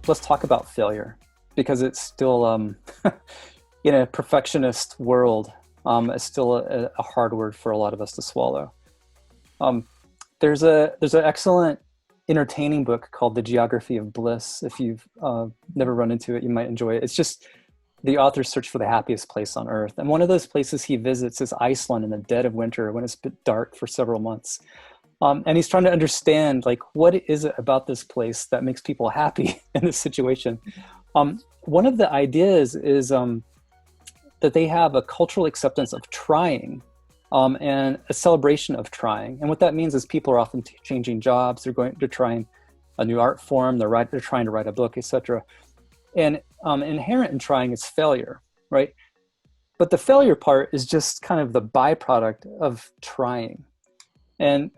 let's talk about failure, because it's still, in a perfectionist world, it's still a hard word for a lot of us to swallow. Um, there's an excellent entertaining book called The Geography of Bliss. If you've never run into it, you might enjoy it. It's just the author's search for the happiest place on earth. And one of those places he visits is Iceland in the dead of winter when it's dark for several months. And he's trying to understand, like, what is it about this place that makes people happy in this situation? One of the ideas is that they have a cultural acceptance of trying, and a celebration of trying. And what that means is people are often changing jobs. They're trying a new art form. They're trying to write a book, etc. And inherent in trying is failure, right? But the failure part is just kind of the byproduct of trying. And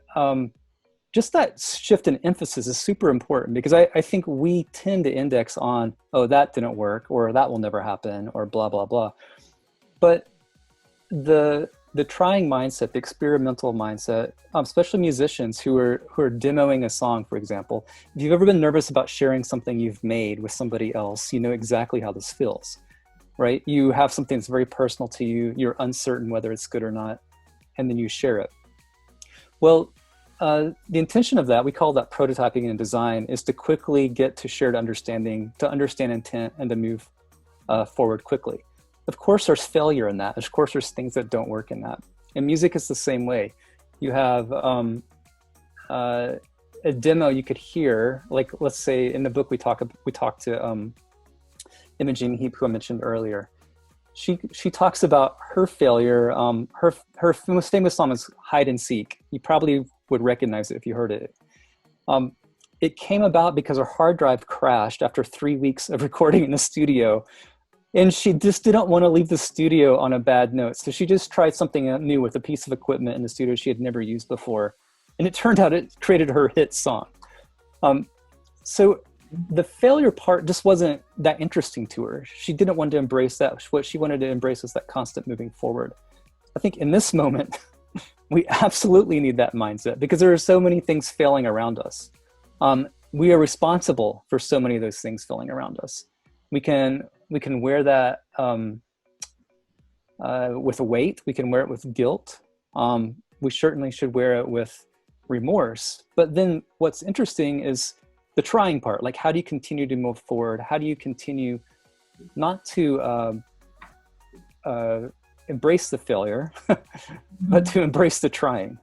just that shift in emphasis is super important, because I think we tend to index on, oh, that didn't work, or that will never happen, or blah, blah, blah. But the trying mindset, the experimental mindset, especially musicians who are demoing a song, for example, if you've ever been nervous about sharing something you've made with somebody else, you know exactly how this feels, right? You have something that's very personal to you, you're uncertain whether it's good or not, and then you share it. Well, the intention of that, we call that prototyping and design, is to quickly get to shared understanding, to understand intent, and to move forward quickly. Of course, there's failure in that. Of course, there's things that don't work in that. And music is the same way. You have a demo you could hear, like, let's say in the book we talked to Imogen Heap, who I mentioned earlier. She talks about her failure. Her most famous song is Hide and Seek. You probably would recognize it if you heard it. It came about because her hard drive crashed after 3 weeks of recording in the studio. And she just didn't want to leave the studio on a bad note. So she just tried something new with a piece of equipment in the studio she had never used before. And it turned out it created her hit song. So the failure part just wasn't that interesting to her. She didn't want to embrace that. What she wanted to embrace was that constant moving forward. I think in this moment, we absolutely need that mindset, because there are so many things failing around us. We are responsible for so many of those things failing around us. We can wear that with a weight. We can wear it with guilt. We certainly should wear it with remorse. But then what's interesting is the trying part. Like, how do you continue to move forward? How do you continue not to embrace the failure, but to embrace the trying?